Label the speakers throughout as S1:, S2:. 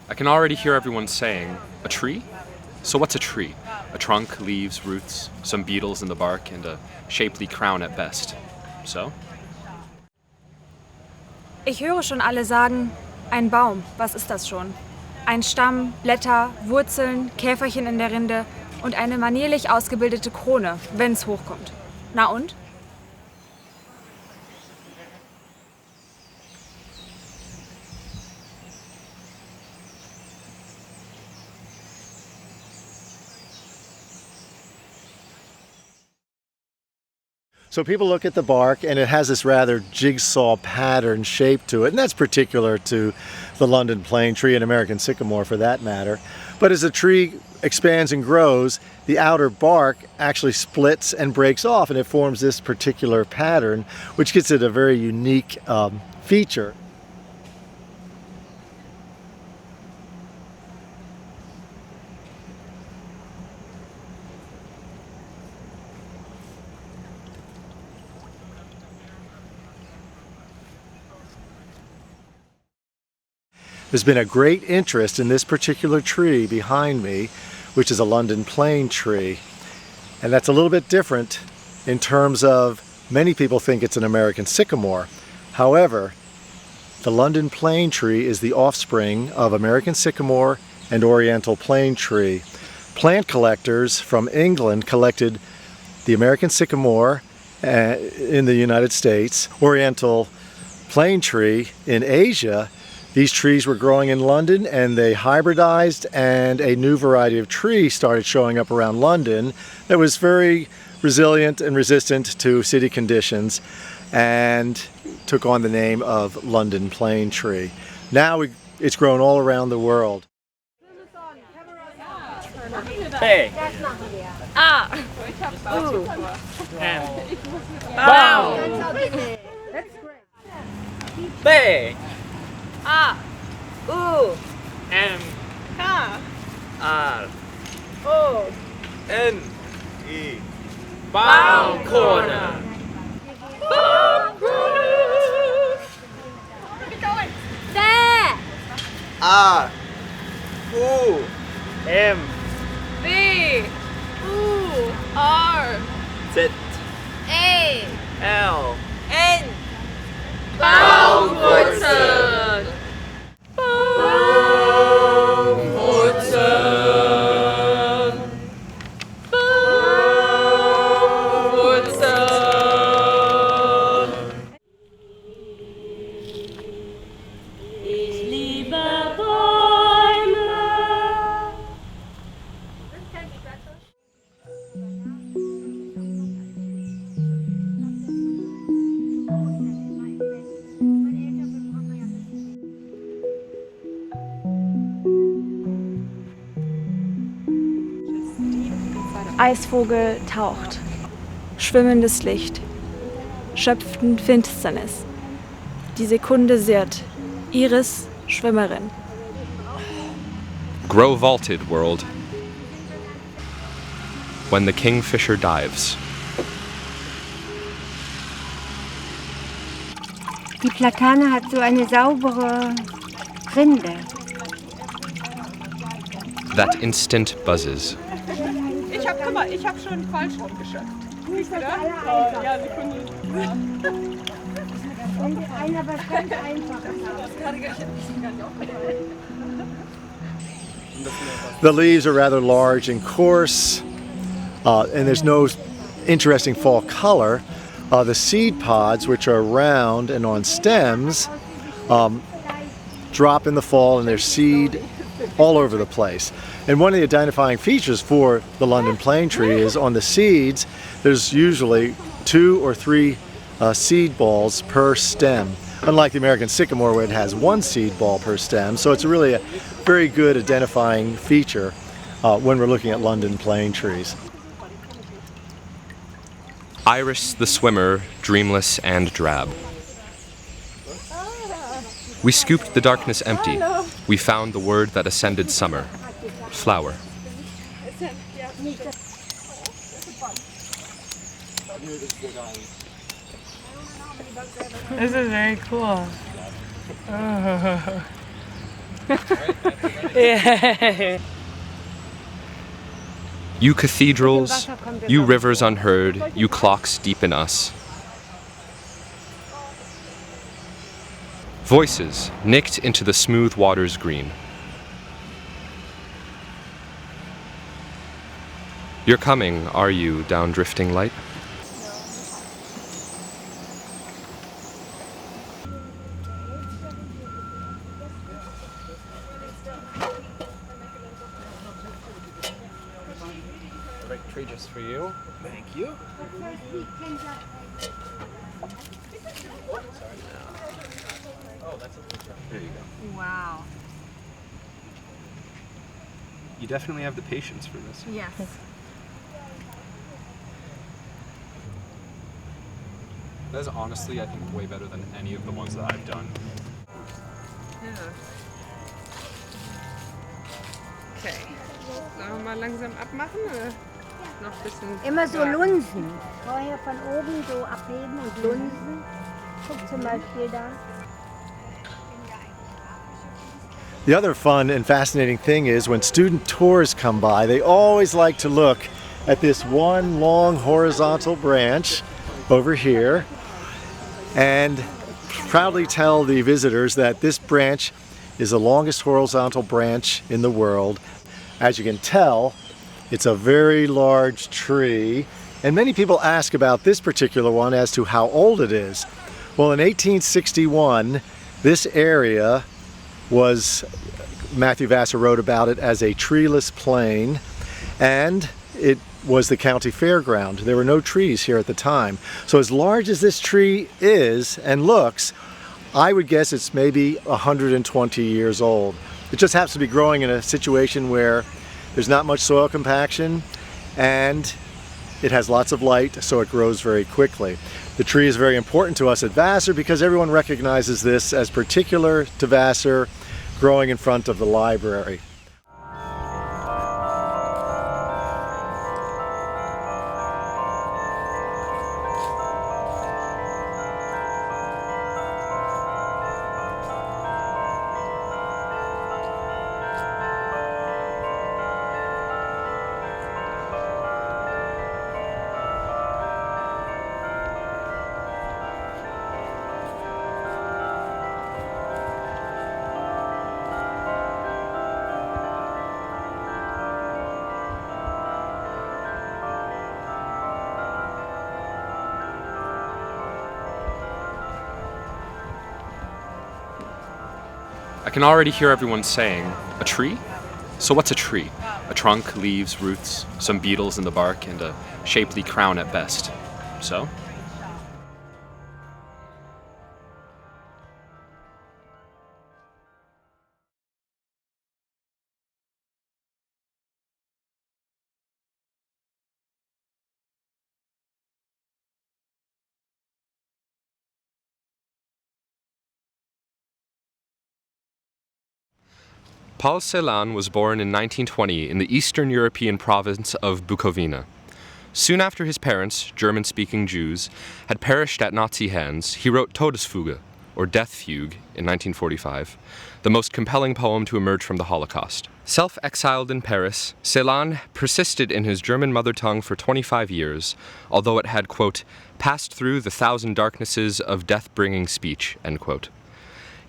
S1: I can already hear everyone saying, a tree? So what's a tree? A trunk, leaves, roots, some beetles in the bark, and a shapely crown at best. So?
S2: Ich höre schon alle sagen, ein Baum, was ist das schon? Ein Stamm, Blätter, Wurzeln, Käferchen in der Rinde und eine manierlich ausgebildete Krone, wenn's hochkommt. Na und?
S3: So people look at the bark and it has this rather jigsaw pattern shape to it, and that's particular to the London plane tree and American sycamore for that matter. But as the tree expands and grows, the outer bark actually splits and breaks off, and it forms this particular pattern, which gives it a very unique feature. There's been a great interest in this particular tree behind me, which is a London plane tree. And that's a little bit different in terms of many people think it's an American sycamore. However, the London plane tree is the offspring of American sycamore and oriental plane tree. Plant collectors from England collected the American sycamore in the United States, oriental plane tree in Asia. These trees were growing in London and they hybridized, and a new variety of tree started showing up around London that was very resilient and resistant to city conditions and took on the name of London plane tree. Now it's grown all around the world.
S4: Hey.
S2: Ah!
S4: Wow. Hey.
S2: A, U,
S4: M.
S2: K,
S4: R.
S2: O,
S4: N. E. Baumkrone.
S2: D,
S4: A. U. M.
S2: B, U, R,
S4: Z.
S2: A,
S4: L.
S2: N. Baumwurzel.
S5: Ich liebe Bäume.
S2: Eisvogel taucht. Schwimmendes Licht. Schöpfend Finsternis. Die Sekunde sirrt. Iris, Schwimmerin.
S1: Grow vaulted, world. When the kingfisher dives.
S6: Die Platane hat so eine saubere Rinde.
S1: That instant buzzes.
S7: Guck mal, ich habe schon falsch rumgeschöpft. Siehst du das? Oh, ja, Sekunde.
S6: Und einer was ganz Einfaches.
S3: The leaves are rather large and coarse, and there's no interesting fall color. The seed pods, which are round and on stems, drop in the fall, and there's seed all over the place. And one of the identifying features for the London plane tree is on the seeds, there's usually 2 or 3 seed balls per stem, unlike the American sycamore where it has 1 seed ball per stem. So it's really a very good identifying feature when we're looking at London plane trees.
S1: Iris the swimmer, dreamless and drab. We scooped the darkness empty. We found the word that ascended summer. Flower.
S7: This is very cool. Oh.
S1: You cathedrals, you rivers unheard, you clocks deep in us. Voices nicked into the smooth waters green. You're coming, are you, down drifting light?
S4: Right tree just for you. Thank you. There you go.
S2: Wow.
S1: You definitely have the patience for this.
S2: Yes.
S1: That is honestly, I think, way better than any of the ones that I've done.
S7: Okay. Sollen wir mal langsam abmachen? Oder noch ein bisschen.
S6: Immer so lunsen. Vorher von oben so abheben und lunsen. Guck zum Beispiel da.
S3: The other fun and fascinating thing is when student tours come by, they always like to look at this one long horizontal branch over here and proudly tell the visitors that this branch is the longest horizontal branch in the world. As you can tell, it's a very large tree, and many people ask about this particular one as to how old it is. Well, in 1861, this area was, Matthew Vassar wrote about it as a treeless plain, and it was the county fairground. There were no trees here at the time. So as large as this tree is and looks, I would guess it's maybe 120 years old. It just happens to be growing in a situation where there's not much soil compaction and it has lots of light, so it grows very quickly. The tree is very important to us at Vassar because everyone recognizes this as particular to Vassar, growing in front of the library.
S1: I can already hear everyone saying, a tree? So what's a tree? A trunk, leaves, roots, some beetles in the bark, and a shapely crown at best. So? Paul Celan was born in 1920 in the Eastern European province of Bukovina. Soon after his parents, German-speaking Jews, had perished at Nazi hands, he wrote Todesfuge, or Death Fugue, in 1945, the most compelling poem to emerge from the Holocaust. Self-exiled in Paris, Celan persisted in his German mother tongue for 25 years, although it had, quote, passed through the thousand darknesses of death-bringing speech, end quote.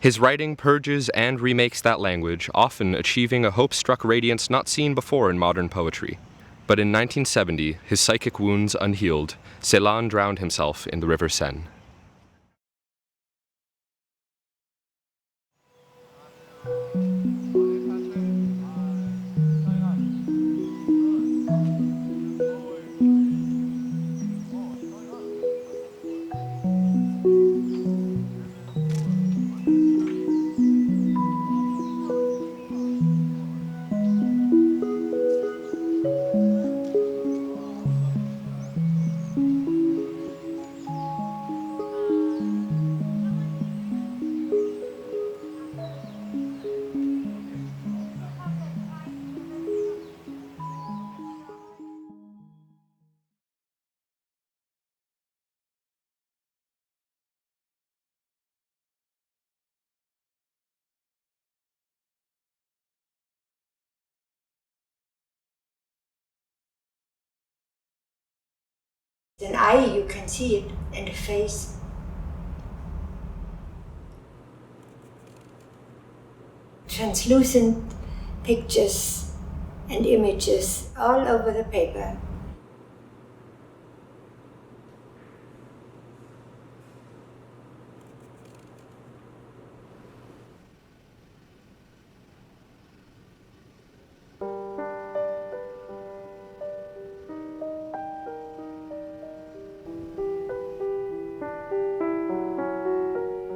S1: His writing purges and remakes that language, often achieving a hope-struck radiance not seen before in modern poetry. But in 1970, his psychic wounds unhealed, Celan drowned himself in the River Seine.
S6: An eye, you can see it in the face. Translucent pictures and images all over the paper.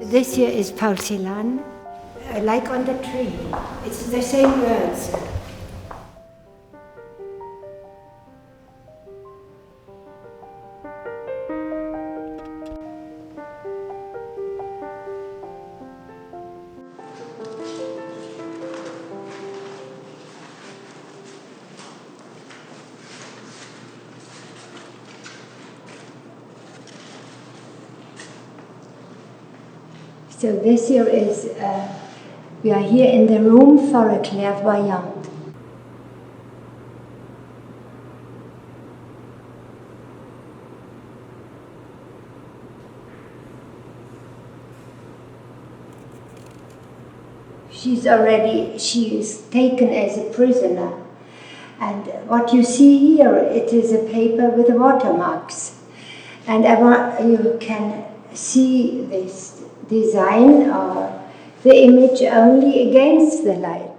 S6: This here is porcelain, like on the tree. It's the same words. So this here is, we are here in the room for a clairvoyante. She is taken as a prisoner. And what you see here, it is a paper with watermarks. And you can see this design or the image only against the light.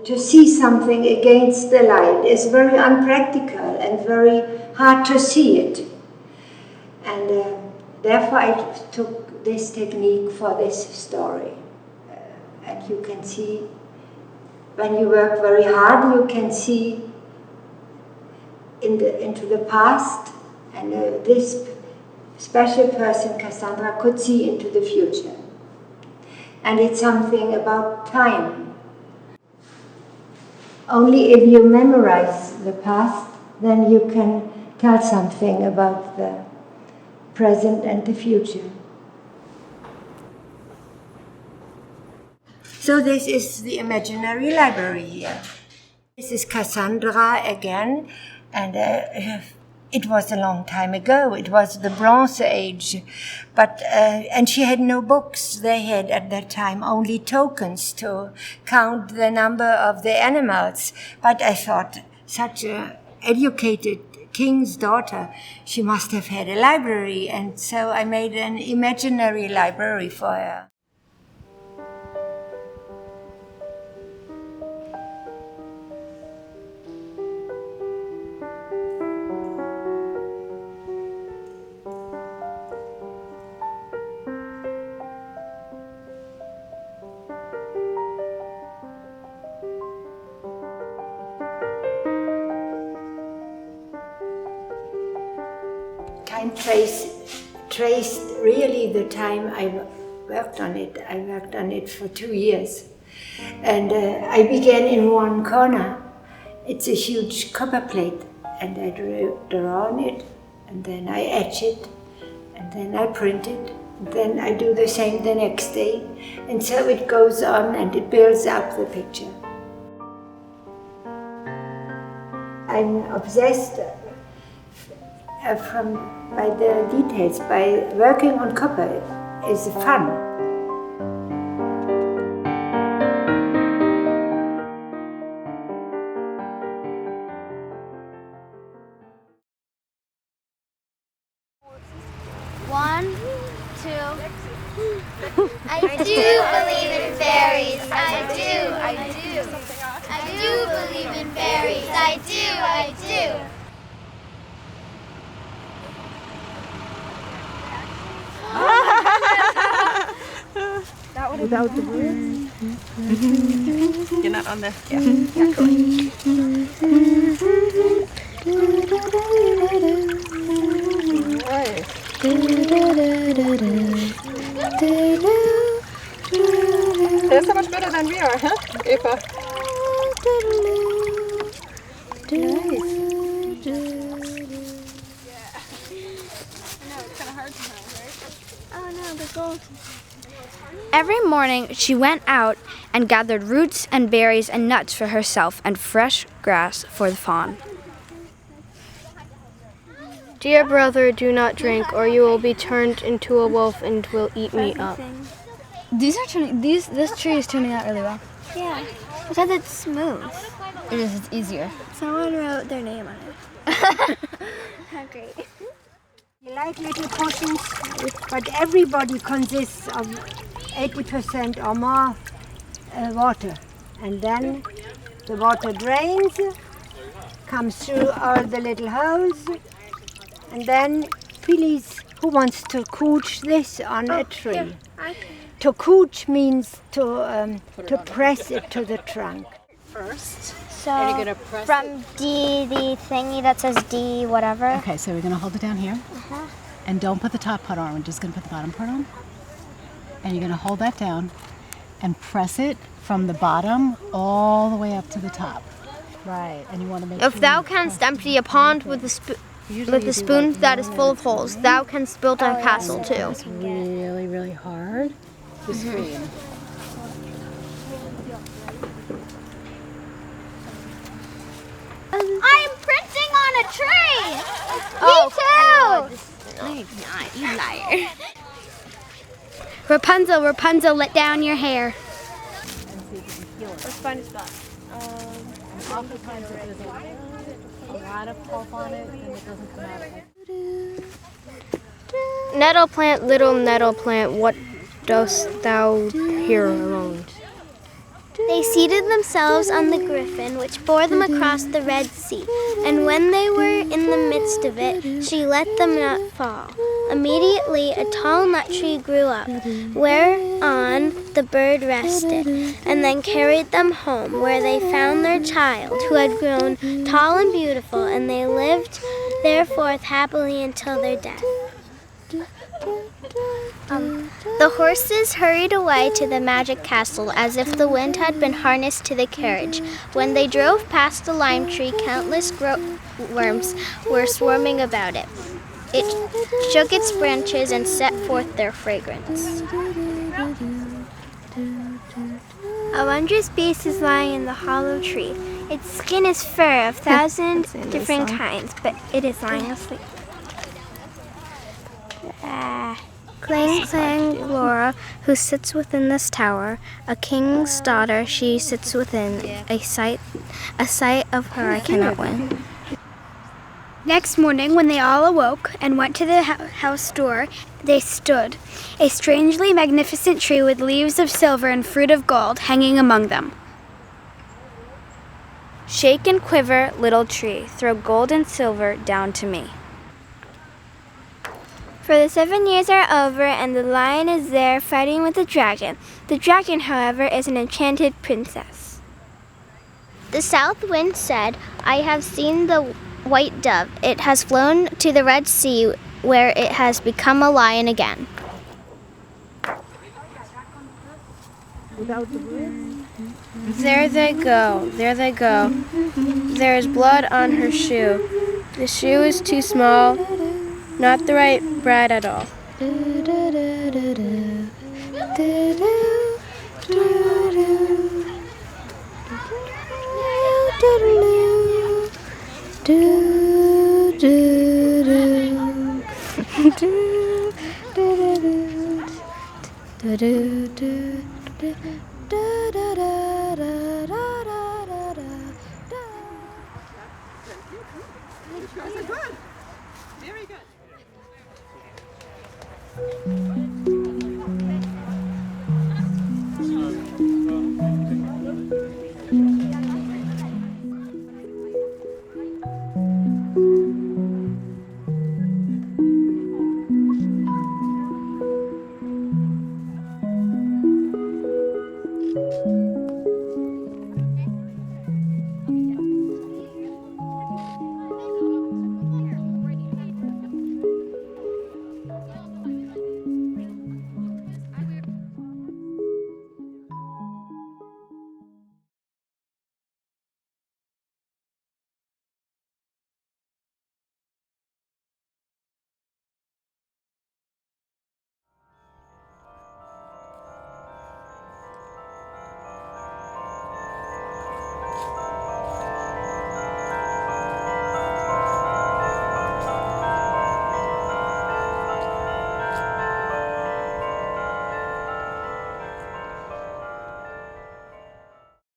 S6: To see something against the light is very unpractical and very hard to see it. And therefore I took this technique for this story. And you can see, when you work very hard, you can see into the past, and this special person, Cassandra, could see into the future. And it's something about time. Only if you memorize the past, then you can tell something about the present and the future. So this is the imaginary library here. This is Cassandra again, and it was a long time ago. It was the Bronze Age, but and she had no books. They had at that time only tokens to count the number of the animals. But I thought, such a educated king's daughter, she must have had a library, and so I made an imaginary library for her. Time traced really the time I worked on it. I worked on it for 2 years. And I began in one corner. It's a huge copper plate, and I draw on it, and then I etch it, and then I print it, and then I do the same the next day. And so it goes on, and it builds up the picture. I'm obsessed by the details. By working on copper is fun.
S8: One, two. I do believe in fairies. I do. I do believe in fairies. I do.
S7: Without the words. You're not on the. Yeah, cool. They're so much better than we are, huh, Eva? Nice. Yeah. I know, it's kind of hard sometimes, right?
S8: Oh no, the gold.
S9: Every morning she went out and gathered roots and berries and nuts for herself and fresh grass for the fawn.
S10: Dear brother, do not drink, or you will be turned into a wolf and will eat me up.
S9: This tree is turning out really well.
S11: Yeah, because it's smooth.
S9: It is, it's easier.
S11: Someone wrote their name on it. How great.
S6: You like little portions, but everybody consists of 80% or more water. And then the water drains, comes through all the little holes, and then please, who wants to couch this on a tree?
S11: Yeah, I can.
S6: To couch means to press it to the trunk.
S11: First.
S12: So
S11: And you're gonna press
S12: from D, the thingy that says D, whatever.
S13: Okay, so we're gonna hold it down here. And don't put the top part on, we're just gonna put the bottom part on. And you're gonna hold that down and press it from the bottom all the way up to the top. Right, and you wanna make
S10: If thou canst empty a pond with a spoon that is full of holes, thou canst build a castle too.
S13: It's really, really hard. The screen.
S8: I'm printing on a tree!
S12: Oh,
S8: Me too!
S12: No, it's not, you liar.
S9: Rapunzel, Rapunzel, let down your hair.
S10: Let's find a spot.
S13: Oftentimes if there's a lot of pulp on it, then it doesn't come out like...
S10: Nettle plant, little nettle plant, what dost thou here alone?
S8: They seated themselves on the griffin, which bore them across the Red Sea. And when they were in the midst of it, she let them not fall. Immediately a tall nut tree grew up, whereon the bird rested, and then carried them home, where they found their child, who had grown tall and beautiful, and they lived thereforth happily until their death. The horses hurried away to the magic castle as if the wind had been harnessed to the carriage. When they drove past the lime tree, countless worms were swarming about it. It shook its branches and set forth their fragrance.
S11: A wondrous beast is lying in the hollow tree. Its skin is fur of 1,000 different kinds, but it is lying asleep.
S12: Clang, clang, Laura, who sits within this tower, a king's daughter, she sits within, a sight of her I cannot win.
S9: Next morning, when they all awoke and went to the house door, they stood, a strangely magnificent tree with leaves of silver and fruit of gold hanging among them. Shake and quiver, little tree, throw gold and silver down to me.
S11: For the 7 years are over, and the lion is there fighting with the dragon. The dragon, however, is an enchanted princess.
S8: The south wind said, I have seen the white dove. It has flown to the Red Sea, where it has become a lion again.
S10: There they go, there they go. There is blood on her shoe. The shoe is too small, not the right bride at all.
S7: Very good.